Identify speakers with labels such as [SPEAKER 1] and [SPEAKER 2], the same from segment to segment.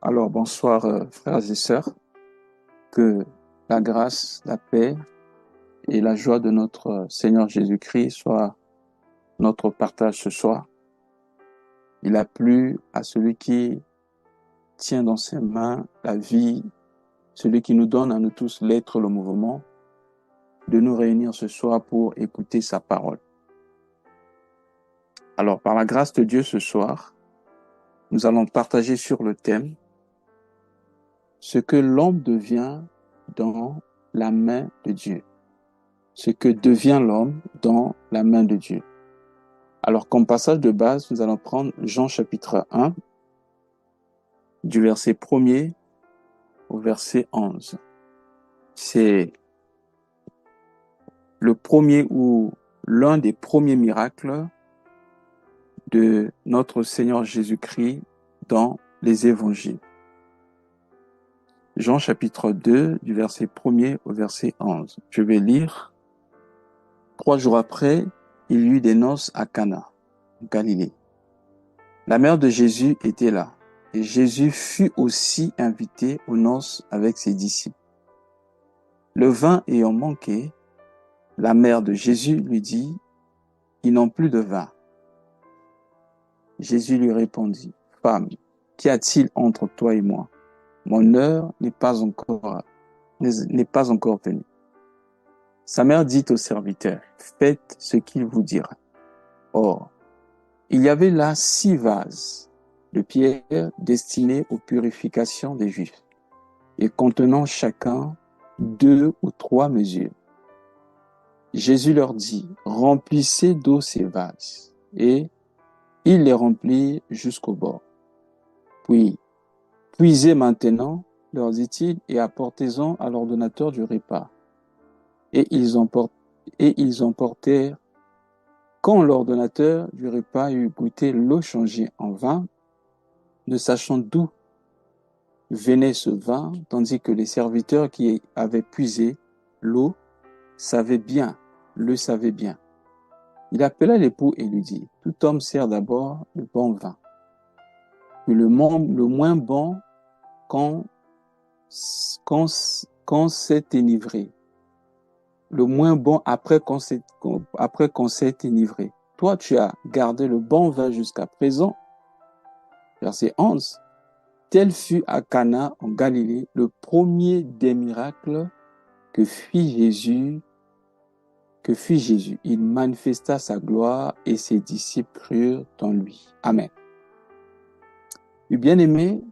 [SPEAKER 1] Alors, bonsoir, frères et sœurs. Que la grâce, la paix et la joie de notre Seigneur Jésus-Christ soient notre partage ce soir. Il a plu à celui qui tient dans ses mains la vie, celui qui nous donne à nous tous l'être, le mouvement, de nous réunir ce soir pour écouter sa parole. Alors, par la grâce de Dieu ce soir, nous allons partager sur le thème ce que l'homme devient dans la main de Dieu. Ce que devient l'homme dans la main de Dieu. Alors, comme passage de base, nous allons prendre Jean chapitre 1, du verset 1er au verset 11. C'est le premier ou l'un des premiers miracles de notre Seigneur Jésus-Christ dans les évangiles. Jean chapitre 2, du verset 1er au verset 11. Je vais lire. 3 jours après, il y eut des noces à Cana, en Galilée. La mère de Jésus était là, et Jésus fut aussi invité aux noces avec ses disciples. Le vin ayant manqué, la mère de Jésus lui dit, « Ils n'ont plus de vin. » Jésus lui répondit, « Femme, qu'y a-t-il entre toi et moi? Mon heure n'est pas encore venue. » Sa mère dit au serviteur, « Faites ce qu'il vous dira. » Or, il y avait là 6 vases de pierre destinés aux purifications des Juifs et contenant chacun 2 ou 3 mesures. Jésus leur dit, « Remplissez d'eau ces vases. » Et ils les remplirent jusqu'au bord. Puis, « Puisez maintenant, leur dit-il, et apportez-en à l'ordonnateur du repas. » Et ils emportèrent. Quand l'ordonnateur du repas eut goûté l'eau changée en vin, ne sachant d'où venait ce vin, tandis que les serviteurs qui avaient puisé l'eau le savaient bien. Il appela l'époux et lui dit, « Tout homme sert d'abord le bon vin, puis le moins bon quand s'est enivré, le moins bon après qu'on s'est enivré. Toi, tu as gardé le bon vin jusqu'à présent. » Verset 11. Tel fut à Cana en Galilée le premier des miracles que fit Jésus. Il manifesta sa gloire et ses disciples crurent en lui. Amen. Bien-aimés,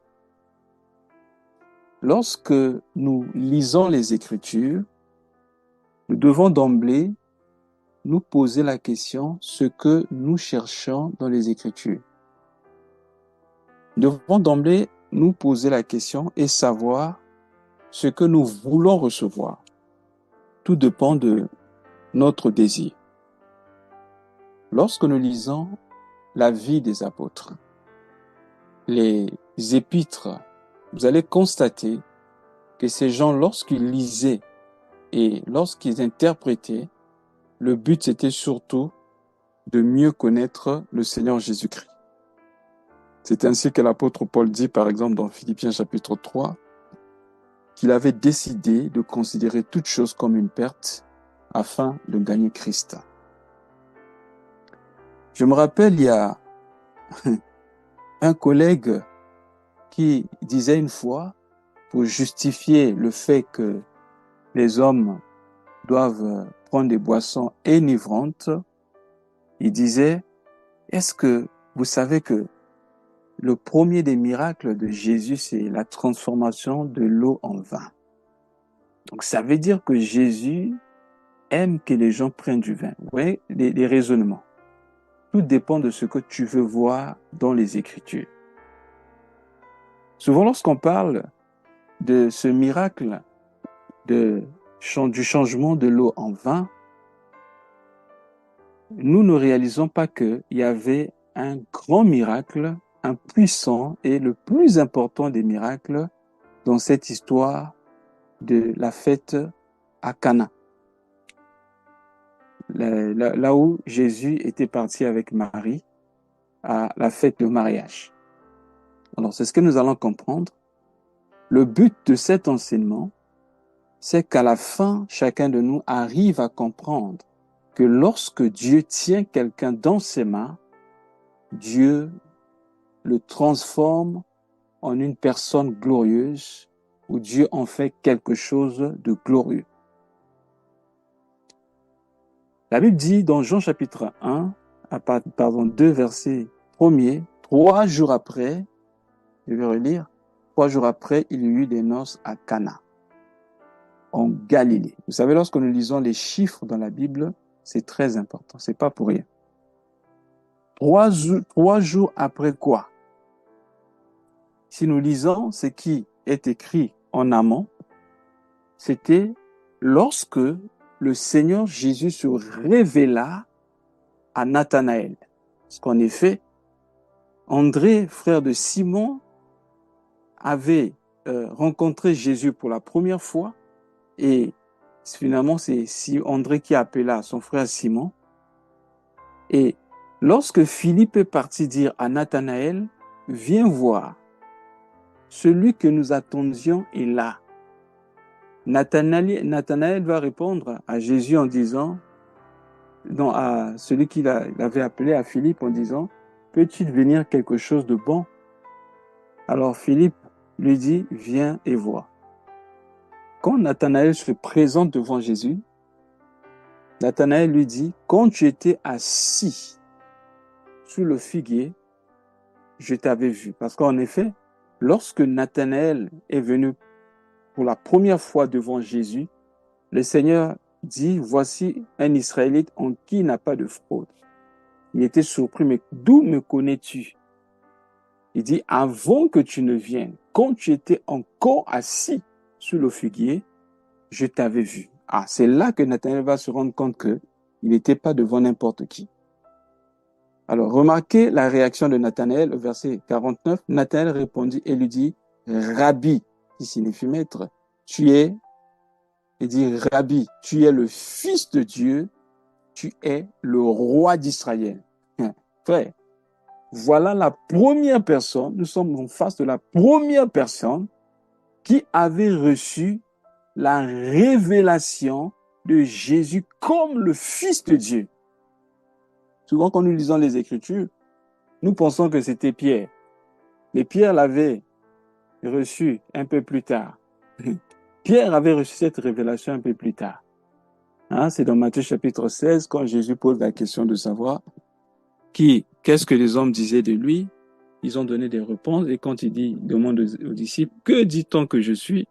[SPEAKER 1] lorsque nous lisons les Écritures, nous devons d'emblée nous poser la question ce que nous cherchons dans les Écritures. Nous devons d'emblée nous poser la question et savoir ce que nous voulons recevoir. Tout dépend de notre désir. Lorsque nous lisons la vie des apôtres, les épîtres, vous allez constater que ces gens, lorsqu'ils lisaient et lorsqu'ils interprétaient, le but c'était surtout de mieux connaître le Seigneur Jésus-Christ. C'est ainsi que l'apôtre Paul dit, par exemple, dans Philippiens chapitre 3, qu'il avait décidé de considérer toute chose comme une perte afin de gagner Christ. Je me rappelle, il y a un collègue qui disait une fois, pour justifier le fait que les hommes doivent prendre des boissons enivrantes, il disait, est-ce que vous savez que le premier des miracles de Jésus, c'est la transformation de l'eau en vin. Donc, ça veut dire que Jésus aime que les gens prennent du vin. Vous voyez, les raisonnements. Tout dépend de ce que tu veux voir dans les Écritures. Souvent, lorsqu'on parle de ce miracle du changement de l'eau en vin, nous ne réalisons pas qu'il y avait un grand miracle, un puissant et le plus important des miracles dans cette histoire de la fête à Cana. Là où Jésus était parti avec Marie à la fête de mariage. Alors, c'est ce que nous allons comprendre. Le but de cet enseignement, c'est qu'à la fin, chacun de nous arrive à comprendre que lorsque Dieu tient quelqu'un dans ses mains, Dieu le transforme en une personne glorieuse, où Dieu en fait quelque chose de glorieux. La Bible dit dans Jean chapitre 2, verset 1er, 3 jours après, je vais relire, 3 jours après, il y eut des noces à Cana, en Galilée. Vous savez, lorsque nous lisons les chiffres dans la Bible, c'est très important, c'est pas pour rien. 3 jours après quoi? Si nous lisons ce qui est écrit en amont, c'était lorsque le Seigneur Jésus se révéla à Nathanaël. Parce qu'en effet, André, frère de Simon, avait rencontré Jésus pour la première fois et finalement c'est André qui appela son frère Simon. Et lorsque Philippe est parti dire à Nathanaël, viens voir, celui que nous attendions est là. Nathanaël va répondre à Jésus en disant, non, à celui qu'il avait appelé à Philippe en disant, peux-tu devenir quelque chose de bon? Alors Philippe lui dit, viens et vois. Quand Nathanaël se présente devant Jésus, Nathanaël lui dit, quand tu étais assis sous le figuier, je t'avais vu. Parce qu'en effet, lorsque Nathanaël est venu pour la première fois devant Jésus, le Seigneur dit, voici un Israélite en qui il n'a pas de fraude. Il était surpris, mais d'où me connais-tu? Il dit, avant que tu ne viennes, quand tu étais encore assis sous le figuier, je t'avais vu. Ah, c'est là que Nathanaël va se rendre compte qu'il n'était pas devant n'importe qui. Alors, remarquez la réaction de Nathanaël au verset 49. Nathanaël répondit et lui dit, Rabbi, qui signifie maître, il dit, Rabbi, tu es le Fils de Dieu, tu es le roi d'Israël. Frère, voilà la première personne, nous sommes en face de la première personne qui avait reçu la révélation de Jésus comme le Fils de Dieu. Souvent, quand nous lisons les Écritures, nous pensons que c'était Pierre. Mais Pierre l'avait reçu un peu plus tard. Pierre avait reçu cette révélation un peu plus tard. C'est dans Matthieu chapitre 16, quand Jésus pose la question de savoir qu'est-ce que les hommes disaient de lui. Ils ont donné des réponses et quand il demande aux disciples, que dit-on que je suis?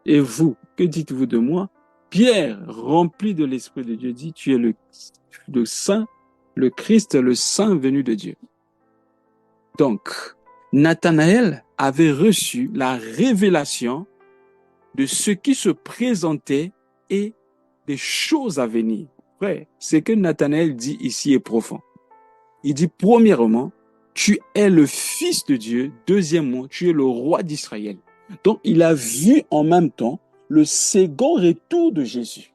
[SPEAKER 1] Et vous, que dites-vous de moi? Pierre, rempli de l'Esprit de Dieu, dit, tu es le Saint, le Christ, le Saint venu de Dieu. Donc, Nathanaël avait reçu la révélation de ce qui se présentait et des choses à venir. Frère, ce que Nathanaël dit ici est profond. Il dit, premièrement, tu es le Fils de Dieu. Deuxièmement, tu es le roi d'Israël. Donc, il a vu en même temps le second retour de Jésus.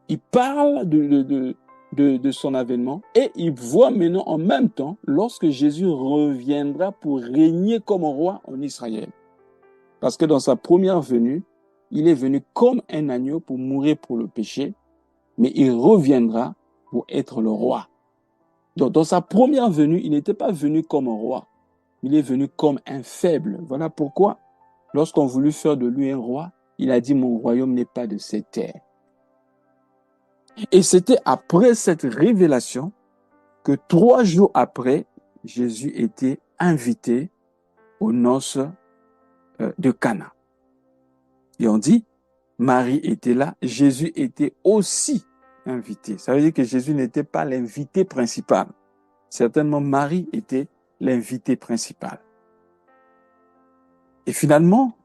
[SPEAKER 1] Il parle de son avènement et il voit maintenant en même temps lorsque Jésus reviendra pour régner comme roi en Israël. Parce que dans sa première venue, il est venu comme un agneau pour mourir pour le péché, mais il reviendra pour être le roi. Donc, dans sa première venue, il n'était pas venu comme un roi. Il est venu comme un faible. Voilà pourquoi, lorsqu'on voulut faire de lui un roi, il a dit, mon royaume n'est pas de cette terre. Et c'était après cette révélation que 3 jours après, Jésus était invité aux noces de Cana. Et on dit, Marie était là, Jésus était aussi invité. Ça veut dire que Jésus n'était pas l'invité principal. Certainement, Marie était l'invité principal. Et finalement,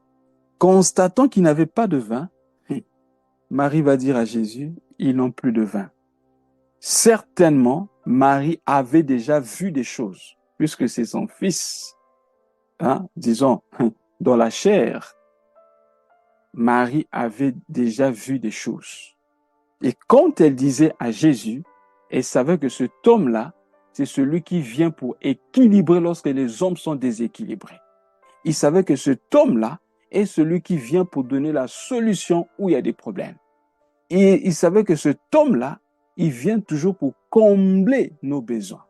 [SPEAKER 1] constatant qu'il n'avait pas de vin, Marie va dire à Jésus, ils n'ont plus de vin. Certainement, Marie avait déjà vu des choses, puisque c'est son fils, disons, dans la chair. Marie avait déjà vu des choses. Et quand elle disait à Jésus, elle savait que cet homme-là, c'est celui qui vient pour équilibrer lorsque les hommes sont déséquilibrés. Il savait que cet homme-là est celui qui vient pour donner la solution où il y a des problèmes. Et il savait que cet homme-là, il vient toujours pour combler nos besoins.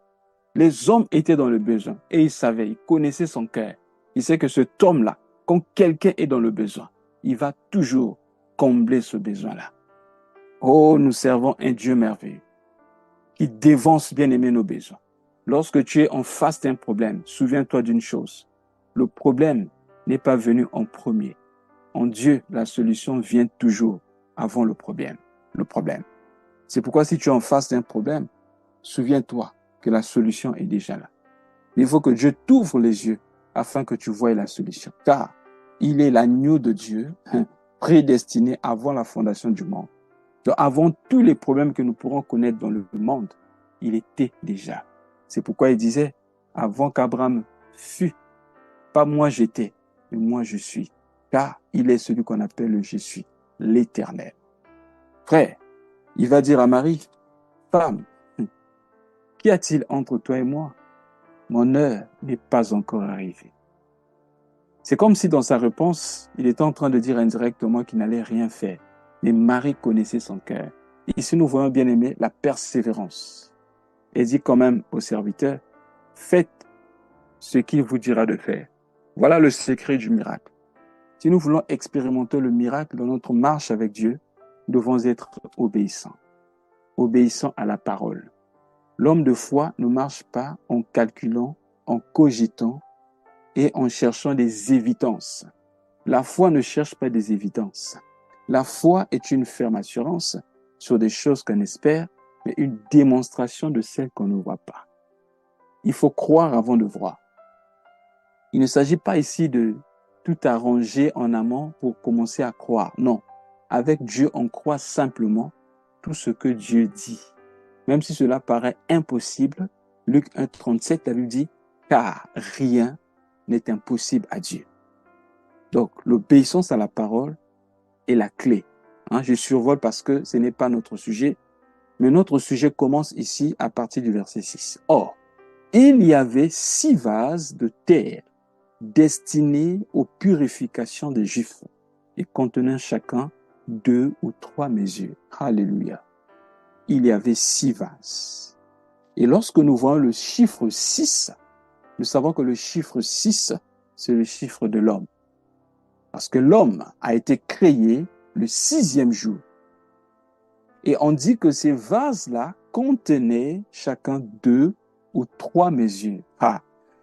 [SPEAKER 1] Les hommes étaient dans le besoin et il savait, il connaissait son cœur. Il sait que cet homme-là, quand quelqu'un est dans le besoin, il va toujours combler ce besoin-là. Oh, nous servons un Dieu merveilleux qui dévance bien aimé nos besoins. Lorsque tu es en face d'un problème, souviens-toi d'une chose. Le problème n'est pas venu en premier. En Dieu, la solution vient toujours avant le problème. C'est pourquoi si tu es en face d'un problème, souviens-toi que la solution est déjà là. Il faut que Dieu t'ouvre les yeux afin que tu voies la solution. Car il est l'agneau de Dieu, prédestiné avant la fondation du monde. Donc, avant tous les problèmes que nous pourrons connaître dans le monde, il était déjà. C'est pourquoi il disait, avant qu'Abraham fût, pas moi j'étais, mais moi je suis. Car il est celui qu'on appelle le Je suis, l'Éternel. Frère, il va dire à Marie, femme, qu'y a-t-il entre toi et moi? Mon heure n'est pas encore arrivée. C'est comme si dans sa réponse, il était en train de dire indirectement qu'il n'allait rien faire. Mais Marie connaissait son cœur. Ici, nous voyons bien aimé la persévérance. Elle dit quand même au serviteur, faites ce qu'il vous dira de faire. Voilà le secret du miracle. Si nous voulons expérimenter le miracle dans notre marche avec Dieu, nous devons être obéissants. Obéissants à la parole. L'homme de foi ne marche pas en calculant, en cogitant et en cherchant des évidences. La foi ne cherche pas des évidences. La foi est une ferme assurance sur des choses qu'on espère, mais une démonstration de celles qu'on ne voit pas. Il faut croire avant de voir. Il ne s'agit pas ici de tout arranger en amont pour commencer à croire. Non. Avec Dieu, on croit simplement tout ce que Dieu dit. Même si cela paraît impossible, Luc 1,37, la Bible dit, car rien n'est impossible à Dieu. Donc, l'obéissance à la parole est la clé. Je survole parce que ce n'est pas notre sujet, mais notre sujet commence ici à partir du verset 6. Or, il y avait 6 vases de terre destinés aux purifications des Juifs et contenant chacun 2 ou 3 mesures. Alléluia. Il y avait 6 vases. Et lorsque nous voyons le chiffre 6, nous savons que le chiffre 6, c'est le chiffre de l'homme. Parce que l'homme a été créé le 6e jour. Et on dit que ces vases-là contenaient chacun 2 ou 3 mesures.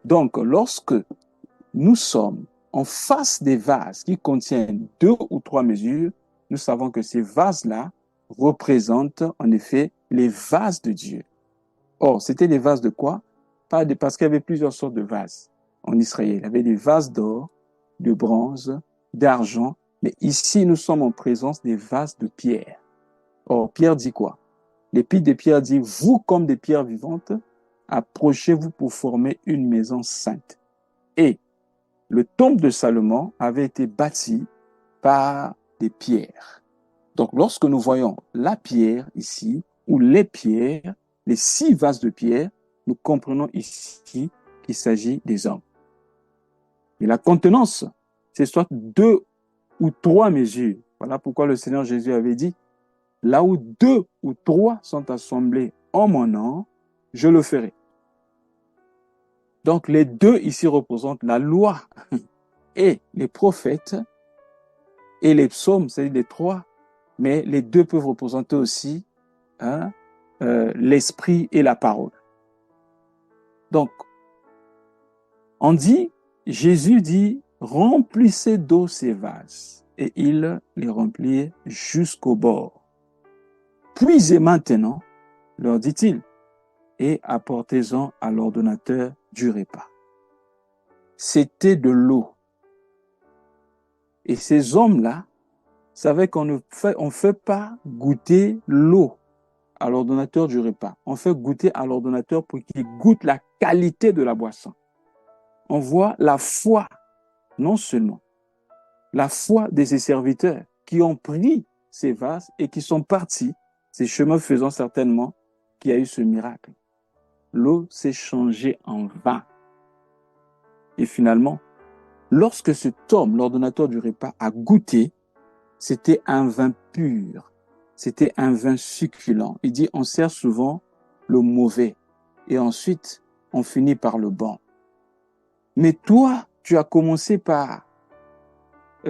[SPEAKER 1] Donc, lorsque nous sommes en face des vases qui contiennent 2 ou 3 mesures, nous savons que ces vases-là représentent en effet les vases de Dieu. Or, c'était des vases de quoi? Parce qu'il y avait plusieurs sortes de vases en Israël. Il y avait des vases d'or, de bronze, d'argent, mais ici, nous sommes en présence des vases de pierre. Or, Pierre dit quoi? L'épître de Pierre dit, vous comme des pierres vivantes, approchez-vous pour former une maison sainte. Et le temple de Salomon avait été bâti par des pierres. Donc, lorsque nous voyons la pierre ici, ou les pierres, les 6 vases de pierre, nous comprenons ici qu'il s'agit des hommes. Et la contenance, c'est soit 2 ou 3 mesures. Voilà pourquoi le Seigneur Jésus avait dit, là où 2 ou 3 sont assemblés en mon nom, je le ferai. Donc, les 2 ici représentent la loi et les prophètes et les psaumes, c'est-à-dire les 3, mais les 2 peuvent représenter aussi l'esprit et la parole. Donc, on dit, Jésus dit, remplissez d'eau ces vases, et il les remplit jusqu'au bord. Puisez maintenant, leur dit-il, et apportez-en à l'ordonnateur du repas. C'était de l'eau. Et ces hommes-là savaient qu'on ne fait pas goûter l'eau à l'ordonnateur du repas. On fait goûter à l'ordonnateur pour qu'il goûte la qualité de la boisson. On voit la foi, non seulement la foi de ces serviteurs qui ont pris ces vases et qui sont partis, ces chemins faisant certainement qu'il y a eu ce miracle. L'eau s'est changée en vin. Et finalement, Lorsque cet homme, l'ordonnateur du repas, a goûté, c'était un vin pur, c'était un vin succulent. Il dit, on sert souvent le mauvais et ensuite on finit par le bon. Mais toi, tu as commencé par,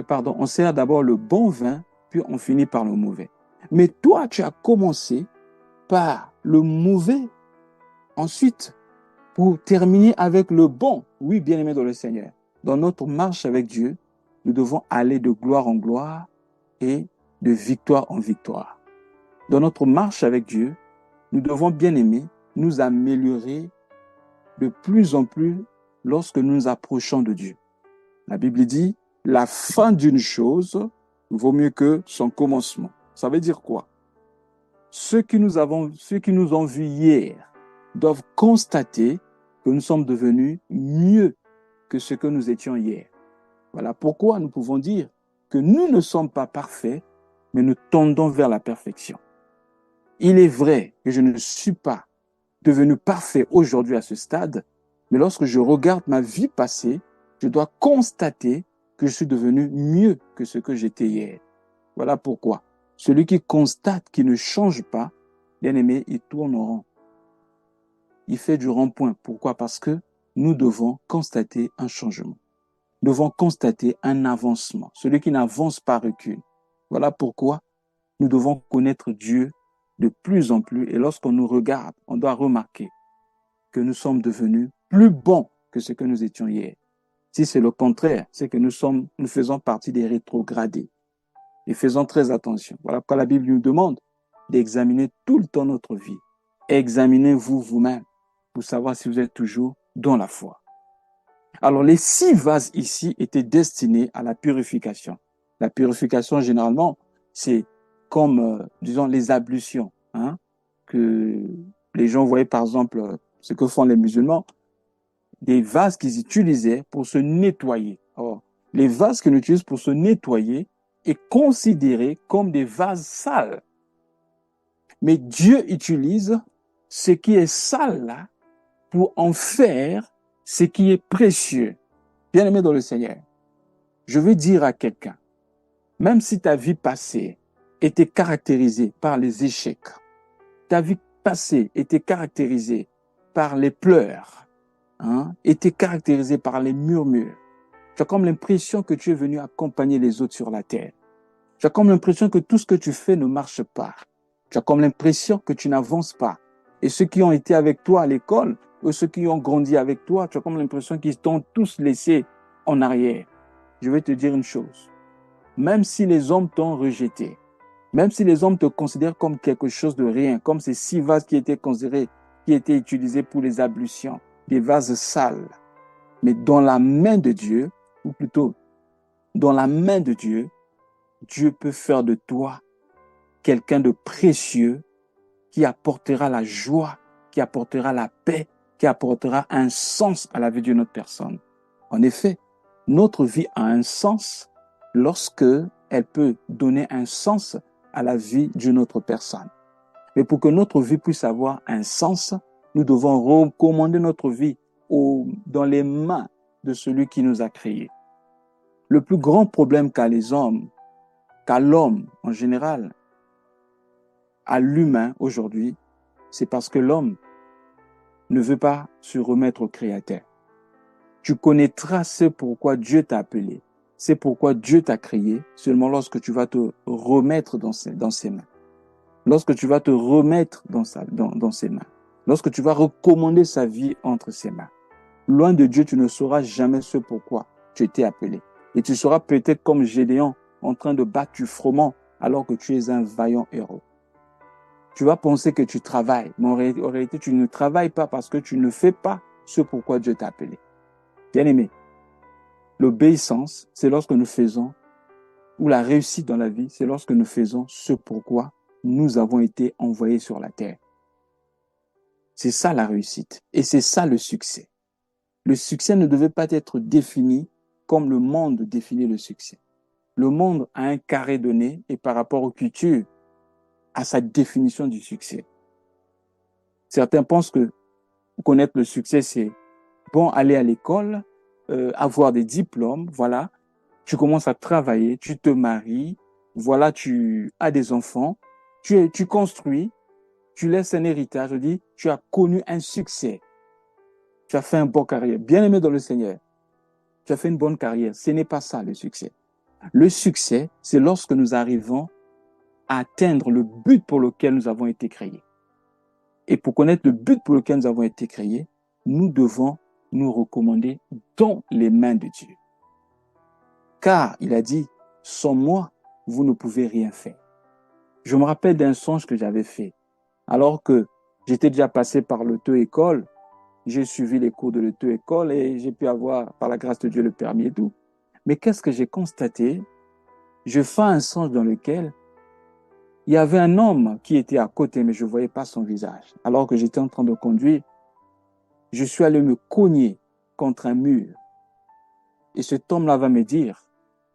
[SPEAKER 1] on sert d'abord le bon vin, puis on finit par le mauvais. Mais toi, tu as commencé par le mauvais, ensuite pour terminer avec le bon. Oui, bien-aimé dans le Seigneur. Dans notre marche avec Dieu, nous devons aller de gloire en gloire et de victoire en victoire. Dans notre marche avec Dieu, nous devons, bien aimer, nous améliorer de plus en plus lorsque nous nous approchons de Dieu. La Bible dit, la fin d'une chose vaut mieux que son commencement. Ça veut dire quoi? Ceux qui nous ont vus hier doivent constater que nous sommes devenus mieux que ce que nous étions hier. Voilà pourquoi nous pouvons dire que nous ne sommes pas parfaits, mais nous tendons vers la perfection. Il est vrai que je ne suis pas devenu parfait aujourd'hui à ce stade, mais lorsque je regarde ma vie passée, je dois constater que je suis devenu mieux que ce que j'étais hier. Voilà pourquoi celui qui constate qu'il ne change pas, bien aimé, il tourne en rond. Il fait du rond-point. Pourquoi? Parce que nous devons constater un changement. Nous devons constater un avancement. Celui qui n'avance pas recule. Voilà pourquoi nous devons connaître Dieu de plus en plus. Et lorsqu'on nous regarde, on doit remarquer que nous sommes devenus plus bons que ce que nous étions hier. Si c'est le contraire, c'est que nous faisons partie des rétrogradés. Et faisons très attention. Voilà pourquoi la Bible nous demande d'examiner tout le temps notre vie. Examinez-vous vous-même pour savoir si vous êtes toujours dans la foi. Alors, les 6 vases ici étaient destinés à la purification. La purification, généralement, c'est comme, disons, les ablutions, que les gens voyaient, par exemple, ce que font les musulmans, des vases qu'ils utilisaient pour se nettoyer. Or, les vases qu'ils utilisent pour se nettoyer est considéré comme des vases sales. Mais Dieu utilise ce qui est sale là pour en faire ce qui est précieux. Bien-aimé dans le Seigneur, je veux dire à quelqu'un, même si ta vie passée était caractérisée par les échecs, ta vie passée était caractérisée par les pleurs, était caractérisée par les murmures, tu as comme l'impression que tu es venu accompagner les autres sur la terre. Tu as comme l'impression que tout ce que tu fais ne marche pas. Tu as comme l'impression que tu n'avances pas. Et ceux qui ont été avec toi à l'école, ou ceux qui ont grandi avec toi, tu as comme l'impression qu'ils t'ont tous laissé en arrière. Je vais te dire une chose. Même si les hommes t'ont rejeté, même si les hommes te considèrent comme quelque chose de rien, comme ces 6 vases qui étaient considérés, qui étaient utilisés pour les ablutions, des vases sales, mais dans la main de Dieu, ou plutôt dans la main de Dieu, Dieu peut faire de toi quelqu'un de précieux qui apportera la joie, qui apportera la paix, qui apportera un sens à la vie d'une autre personne. En effet, notre vie a un sens lorsque elle peut donner un sens à la vie d'une autre personne. Mais pour que notre vie puisse avoir un sens, nous devons recommander notre vie dans les mains de celui qui nous a créés. Le plus grand problème qu'a l'homme en général, à l'humain aujourd'hui, c'est parce que l'homme ne veut pas se remettre au Créateur. Tu connaîtras ce pourquoi Dieu t'a appelé, c'est pourquoi Dieu t'a créé, seulement lorsque tu vas te remettre dans ses mains. Lorsque tu vas te remettre dans ses mains. Lorsque tu vas recommander sa vie entre ses mains. Loin de Dieu, tu ne sauras jamais ce pourquoi tu étais appelé. Et tu seras peut-être comme Gédéon, en train de battre du froment alors que tu es un vaillant héros. Tu vas penser que tu travailles, mais en réalité, tu ne travailles pas parce que tu ne fais pas ce pourquoi Dieu t'a appelé. Bien-aimé, l'obéissance, c'est lorsque nous faisons, ou la réussite dans la vie, c'est lorsque nous faisons ce pourquoi nous avons été envoyés sur la terre. C'est ça la réussite et c'est ça le succès. Le succès ne devait pas être défini comme le monde définit le succès. Le monde a un carré donné et par rapport aux cultures, à sa définition du succès. Certains pensent que connaître le succès, c'est bon, aller à l'école, avoir des diplômes, voilà, tu commences à travailler, tu te maries, voilà, tu as des enfants, tu construis, tu laisses un héritage, je dis, tu as connu un succès, tu as fait un bon carrière, bien aimé dans le Seigneur, tu as fait une bonne carrière. Ce n'est pas ça le succès. Le succès, c'est lorsque nous arrivons à atteindre le but pour lequel nous avons été créés. Et pour connaître le but pour lequel nous avons été créés, nous devons nous recommander dans les mains de Dieu. Car il a dit, sans moi, vous ne pouvez rien faire. Je me rappelle d'un songe que j'avais fait. Alors que j'étais déjà passé par l'auto-école, j'ai suivi les cours de l'auto-école et j'ai pu avoir, par la grâce de Dieu, le permis et tout. Mais qu'est-ce que j'ai constaté? Je fais un songe dans lequel il y avait un homme qui était à côté, mais je ne voyais pas son visage. Alors que j'étais en train de conduire, je suis allé me cogner contre un mur. Et cet homme-là va me dire,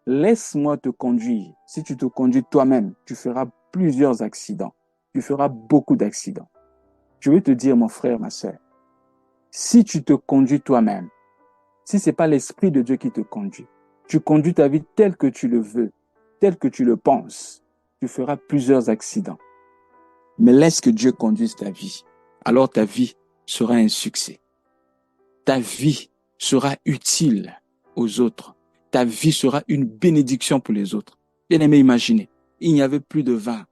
[SPEAKER 1] laisse-moi te conduire. Si tu te conduis toi-même, tu feras plusieurs accidents. Tu feras beaucoup d'accidents. Je veux te dire, mon frère, ma sœur, si tu te conduis toi-même, si ce n'est pas l'Esprit de Dieu qui te conduit, tu conduis ta vie telle que tu le veux, telle que tu le penses, tu feras plusieurs accidents. Mais laisse que Dieu conduise ta vie. Alors ta vie sera un succès. Ta vie sera utile aux autres. Ta vie sera une bénédiction pour les autres. Bien aimé, imaginez, il n'y avait plus de vin.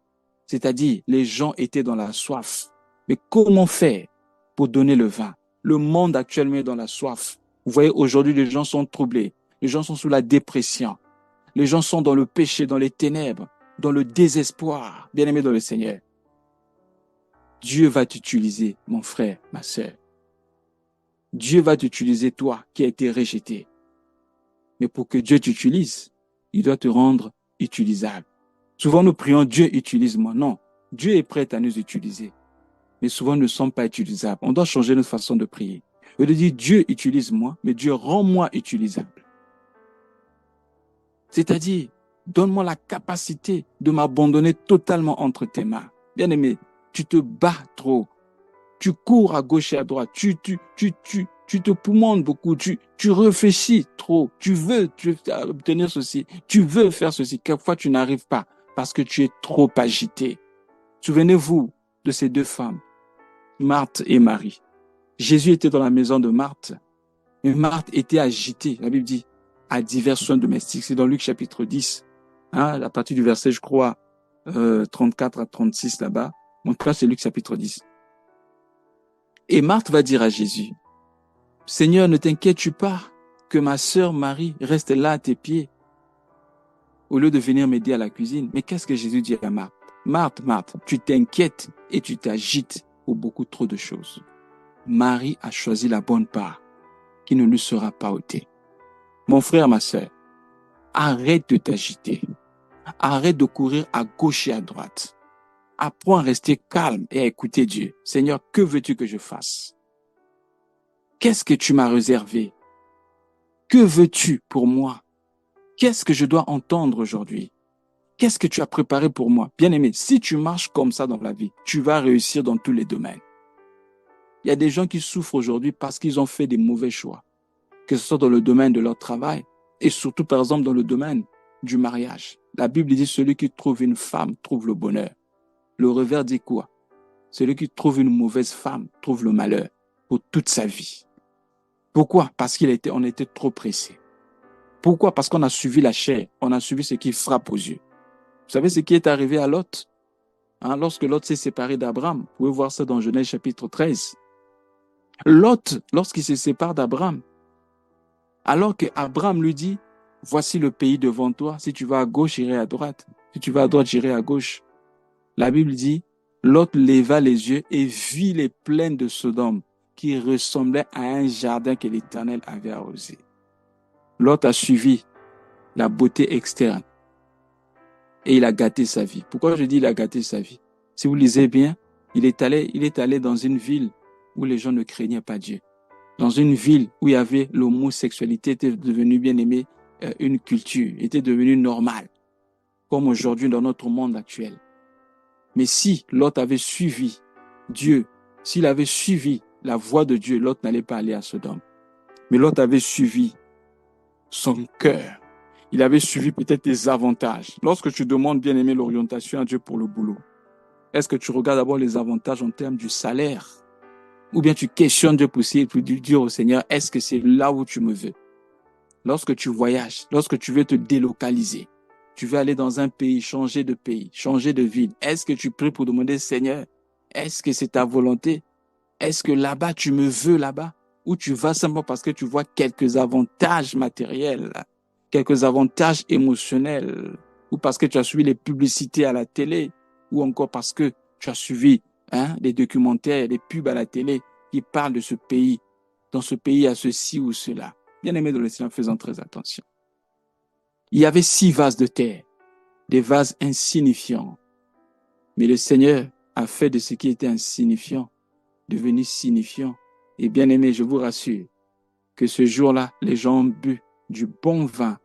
[SPEAKER 1] C'est-à-dire, les gens étaient dans la soif. Mais comment faire pour donner le vin? Le monde actuellement est dans la soif. Vous voyez, aujourd'hui, les gens sont troublés. Les gens sont sous la dépression. Les gens sont dans le péché, dans les ténèbres, dans le désespoir. Bien aimé dans le Seigneur. Dieu va t'utiliser, mon frère, ma sœur. Dieu va t'utiliser, toi, qui as été rejeté. Mais pour que Dieu t'utilise, il doit te rendre utilisable. Souvent, nous prions, Dieu utilise-moi. Non, Dieu est prêt à nous utiliser. Mais souvent, nous ne sommes pas utilisables. On doit changer notre façon de prier. Au lieu de dire, Dieu utilise-moi, mais Dieu rend-moi utilisable. C'est-à-dire, donne-moi la capacité de m'abandonner totalement entre tes mains. Bien-aimé, tu te bats trop. Tu cours à gauche et à droite. Tu te poumonnes beaucoup. Tu réfléchis trop. Tu veux obtenir ceci. Tu veux faire ceci. Quelquefois, tu n'arrives pas parce que tu es trop agité. Souvenez-vous de ces deux femmes, Marthe et Marie. Jésus était dans la maison de Marthe. Et Marthe était agitée. La Bible dit, à divers soins domestiques. C'est dans Luc chapitre 10. À partir du verset, je crois, 34 à 36 là-bas. En tout cas, c'est Luc chapitre 10. Et Marthe va dire à Jésus, Seigneur, ne t'inquiètes-tu pas que ma sœur Marie reste là à tes pieds au lieu de venir m'aider à la cuisine? Mais qu'est-ce que Jésus dit à Marthe? Marthe, tu t'inquiètes et tu t'agites pour beaucoup trop de choses. Marie a choisi la bonne part qui ne lui sera pas ôtée. Mon frère, ma sœur, arrête de t'agiter. Arrête de courir à gauche et à droite. Apprends à rester calme et à écouter Dieu. Seigneur, que veux-tu que je fasse? Qu'est-ce que tu m'as réservé? Que veux-tu pour moi? Qu'est-ce que je dois entendre aujourd'hui? Qu'est-ce que tu as préparé pour moi? Bien-aimé, si tu marches comme ça dans la vie, tu vas réussir dans tous les domaines. Il y a des gens qui souffrent aujourd'hui parce qu'ils ont fait des mauvais choix, que ce soit dans le domaine de leur travail et surtout, par exemple, dans le domaine du mariage. La Bible dit, celui qui trouve une femme trouve le bonheur. Le revers dit quoi? Celui qui trouve une mauvaise femme trouve le malheur pour toute sa vie. Pourquoi? Parce on était trop pressé. Pourquoi? Parce qu'on a suivi la chair, on a suivi ce qui frappe aux yeux. Vous savez ce qui est arrivé à Lot? Lorsque Lot s'est séparé d'Abraham, vous pouvez voir ça dans Genèse chapitre 13. Lot, lorsqu'il se sépare d'Abraham, alors qu'Abraham lui dit, voici le pays devant toi, si tu vas à gauche, j'irai à droite. Si tu vas à droite, j'irai à gauche. La Bible dit, Lot leva les yeux et vit les plaines de Sodome qui ressemblaient à un jardin que l'Éternel avait arrosé. Lot a suivi la beauté externe et il a gâté sa vie. Pourquoi je dis il a gâté sa vie? Si vous lisez bien, il est allé dans une ville où les gens ne craignaient pas Dieu. Dans une ville où il y avait l'homosexualité était devenue bien aimée, une culture, était devenue normale, comme aujourd'hui dans notre monde actuel. Mais si Lot avait suivi Dieu, s'il avait suivi la voie de Dieu, Lot n'allait pas aller à Sodome. Mais Lot avait suivi son cœur. Il avait suivi peut-être les avantages. Lorsque tu demandes, bien aimé, l'orientation à Dieu pour le boulot, est-ce que tu regardes d'abord les avantages en termes du salaire? Ou bien tu questionnes Dieu pour dire au Seigneur, est-ce que c'est là où tu me veux? Lorsque tu voyages, lorsque tu veux te délocaliser, tu veux aller dans un pays, changer de ville, est-ce que tu pries pour demander, Seigneur, est-ce que c'est ta volonté? Est-ce que là-bas, tu me veux là-bas? Ou tu vas simplement parce que tu vois quelques avantages matériels, quelques avantages émotionnels, ou parce que tu as suivi les publicités à la télé, ou encore parce que tu as suivi des documentaires, des pubs à la télé qui parlent de ce pays. Dans ce pays, il y a ceci ou cela. Bien aimé dans le Seigneur, faisons très attention. Il y avait 6 vases de terre, des vases insignifiants. Mais le Seigneur a fait de ce qui était insignifiant devenu signifiant. Et bien aimé, je vous rassure que ce jour-là, les gens ont bu du bon vin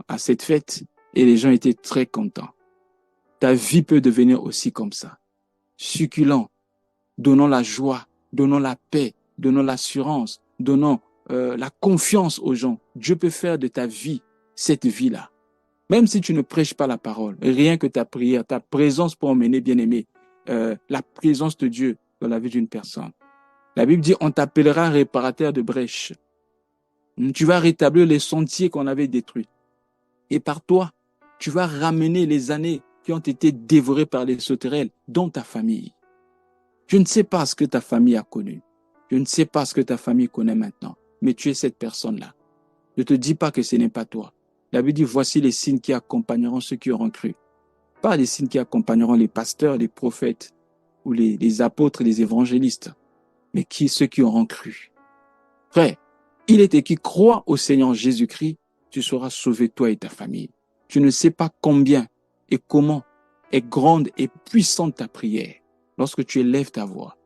[SPEAKER 1] à cette fête et les gens étaient très contents. Ta vie peut devenir aussi comme ça. Succulent, donnant la joie, donnant la paix, donnant l'assurance, donnant la confiance aux gens. Dieu peut faire de ta vie cette vie-là. Même si tu ne prêches pas la parole, rien que ta prière, ta présence peut emmener, bien aimé, la présence de Dieu dans la vie d'une personne. La Bible dit, on t'appellera réparateur de brèches. Tu vas rétablir les sentiers qu'on avait détruits. Et par toi, tu vas ramener les années qui ont été dévorées par les sauterelles dans ta famille. Je ne sais pas ce que ta famille a connu. Je ne sais pas ce que ta famille connaît maintenant. Mais tu es cette personne-là. Ne te dis pas que ce n'est pas toi. La Bible dit, voici les signes qui accompagneront ceux qui auront cru. Pas les signes qui accompagneront les pasteurs, les prophètes, ou les apôtres, les évangélistes, mais ceux qui auront cru. Frère, il est écrit, crois au Seigneur Jésus-Christ, tu seras sauvé toi et ta famille. Tu ne sais pas combien et comment est grande et puissante ta prière lorsque tu élèves ta voix.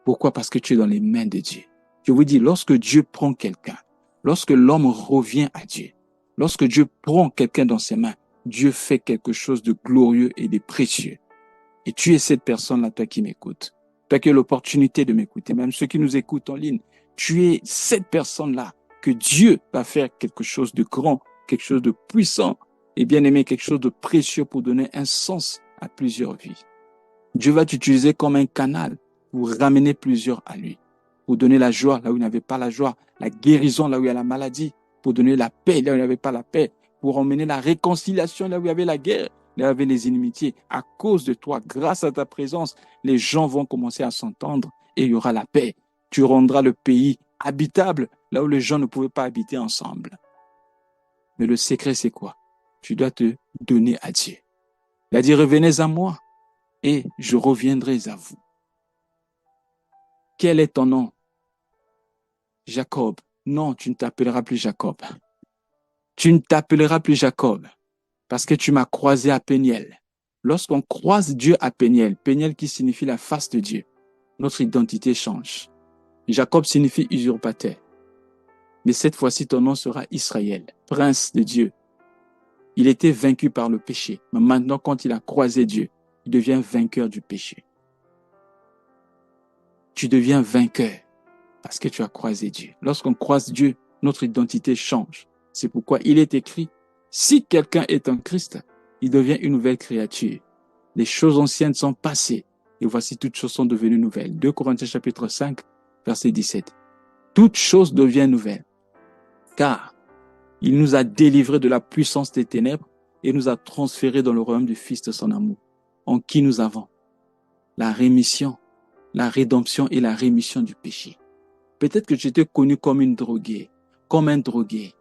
[SPEAKER 1] Pourquoi? Parce que tu es dans les mains de Dieu. Je vous dis, lorsque Dieu prend quelqu'un, lorsque l'homme revient à Dieu, lorsque Dieu prend quelqu'un dans ses mains, Dieu fait quelque chose de glorieux et de précieux. Et tu es cette personne-là, toi qui m'écoutes. Toi qui as l'opportunité de m'écouter, même ceux qui nous écoutent en ligne. Tu es cette personne-là que Dieu va faire quelque chose de grand, quelque chose de puissant et bien aimé, quelque chose de précieux pour donner un sens à plusieurs vies. Dieu va t'utiliser comme un canal pour ramener plusieurs à lui, pour donner la joie là où il n'y avait pas la joie, la guérison là où il y a la maladie, pour donner la paix là où il n'y avait pas la paix, pour emmener la réconciliation là où il y avait la guerre, là où il y avait les inimitiés. À cause de toi, grâce à ta présence, les gens vont commencer à s'entendre et il y aura la paix. Tu rendras le pays habitable là où les gens ne pouvaient pas habiter ensemble. Mais le secret, c'est quoi? Tu dois te donner à Dieu. Il a dit, revenez à moi et je reviendrai à vous. Quel est ton nom? Jacob. Non, tu ne t'appelleras plus Jacob. Tu ne t'appelleras plus Jacob parce que tu m'as croisé à Péniel. Lorsqu'on croise Dieu à Péniel, Péniel qui signifie la face de Dieu, notre identité change. Jacob signifie usurpateur. Mais cette fois-ci, ton nom sera Israël, prince de Dieu. Il était vaincu par le péché. Mais maintenant, quand il a croisé Dieu, il devient vainqueur du péché. Tu deviens vainqueur parce que tu as croisé Dieu. Lorsqu'on croise Dieu, notre identité change. C'est pourquoi il est écrit, si quelqu'un est en Christ, il devient une nouvelle créature. Les choses anciennes sont passées et voici toutes choses sont devenues nouvelles. 2 Corinthiens chapitre 5, verset 17. Toutes choses deviennent nouvelles. Car il nous a délivrés de la puissance des ténèbres et nous a transférés dans le royaume du Fils de son amour, en qui nous avons la rémission, la rédemption et la rémission du péché. Peut-être que tu étais connu comme une droguée, comme un drogué,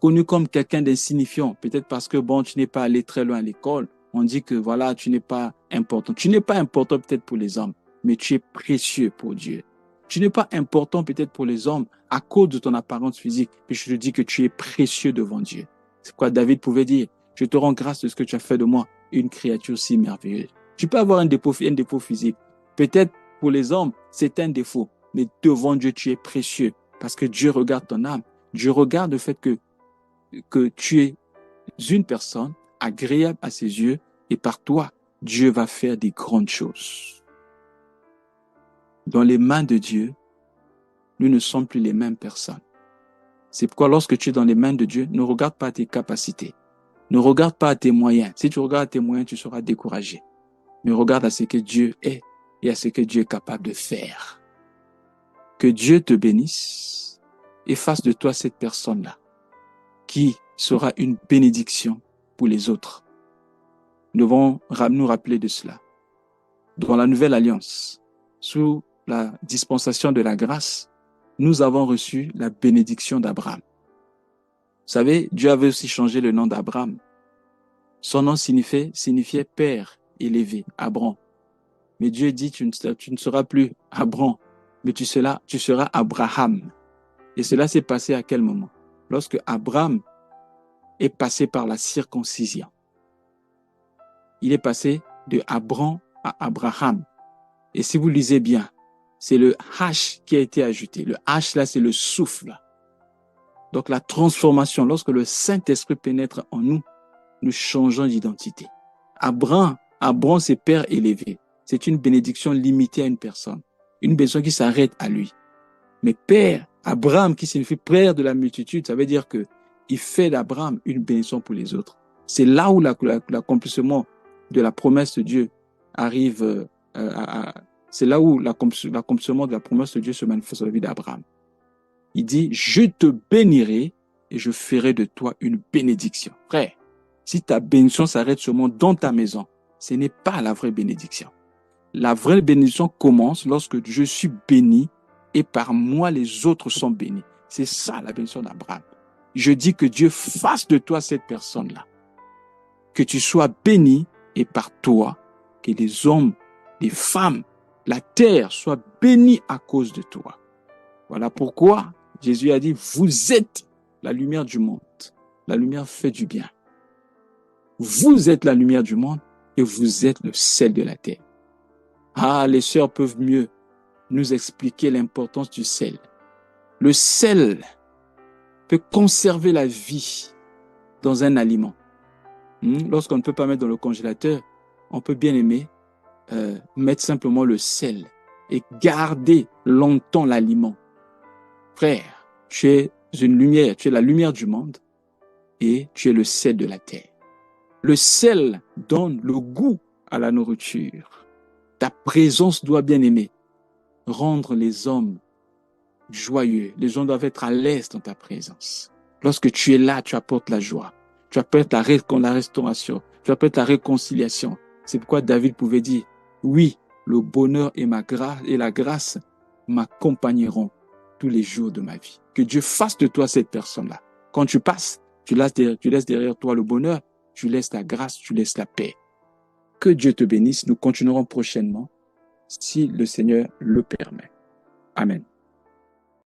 [SPEAKER 1] connu comme quelqu'un d'insignifiant, peut-être parce que tu n'es pas allé très loin à l'école. On dit que voilà, tu n'es pas important. Tu n'es pas important peut-être pour les hommes, mais tu es précieux pour Dieu. Tu n'es pas important peut-être pour les hommes à cause de ton apparence physique, mais je te dis que tu es précieux devant Dieu. C'est quoi David pouvait dire? Je te rends grâce de ce que tu as fait de moi, une créature si merveilleuse. Tu peux avoir un défaut physique. Peut-être pour les hommes, c'est un défaut, mais devant Dieu, tu es précieux parce que Dieu regarde ton âme. Dieu regarde le fait que tu es une personne agréable à ses yeux et par toi, Dieu va faire des grandes choses. Dans les mains de Dieu, nous ne sommes plus les mêmes personnes. C'est pourquoi lorsque tu es dans les mains de Dieu, ne regarde pas tes capacités. Ne regarde pas à tes moyens. Si tu regardes à tes moyens, tu seras découragé. Mais regarde à ce que Dieu est et à ce que Dieu est capable de faire. Que Dieu te bénisse et fasse de toi cette personne-là qui sera une bénédiction pour les autres. Nous devons nous rappeler de cela. Dans la nouvelle alliance, sous la dispensation de la grâce, nous avons reçu la bénédiction d'Abraham. Vous savez, Dieu avait aussi changé le nom d'Abraham. Son nom signifiait père élevé, Abram. Mais Dieu dit, tu ne seras plus Abram, mais tu seras Abraham. Et cela s'est passé à quel moment? Lorsque Abraham est passé par la circoncision. Il est passé de Abram à Abraham. Et si vous lisez bien, c'est le H qui a été ajouté. Le H là, c'est le souffle. Donc la transformation, lorsque le Saint-Esprit pénètre en nous, nous changeons d'identité. Abram, c'est père élevé. C'est une bénédiction limitée à une personne. Une bénédiction qui s'arrête à lui. Mais père, Abraham, qui signifie père de la multitude, ça veut dire que il fait d'Abraham une bénédiction pour les autres. C'est là où l'accomplissement de la promesse de Dieu arrive. C'est là où l'accomplissement de la promesse de Dieu se manifeste dans la vie d'Abraham. Il dit, je te bénirai et je ferai de toi une bénédiction. Frère, si ta bénédiction s'arrête seulement dans ta maison, ce n'est pas la vraie bénédiction. La vraie bénédiction commence lorsque je suis béni et par moi les autres sont bénis. C'est ça la bénédiction d'Abraham. Je dis que Dieu fasse de toi cette personne-là. Que tu sois béni et par toi, que les hommes, les femmes, la terre soient bénis à cause de toi. Voilà pourquoi Jésus a dit, vous êtes la lumière du monde. La lumière fait du bien. Vous êtes la lumière du monde et vous êtes le sel de la terre. Ah, les sœurs peuvent mieux nous expliquer l'importance du sel. Le sel peut conserver la vie dans un aliment. Lorsqu'on ne peut pas mettre dans le congélateur, on peut bien aimer mettre simplement le sel et garder longtemps l'aliment. Frère, tu es une lumière, tu es la lumière du monde et tu es le sel de la terre. Le sel donne le goût à la nourriture. Ta présence doit, bien aimer, rendre les hommes joyeux. Les gens doivent être à l'aise dans ta présence. Lorsque tu es là, tu apportes la joie. Tu apportes la restauration. Tu apportes la réconciliation. C'est pourquoi David pouvait dire, oui, le bonheur et la grâce m'accompagneront tous les jours de ma vie. Que Dieu fasse de toi cette personne-là. Quand tu passes, tu laisses derrière toi le bonheur, tu laisses la grâce, tu laisses la paix. Que Dieu te bénisse. Nous continuerons prochainement si le Seigneur le permet. Amen.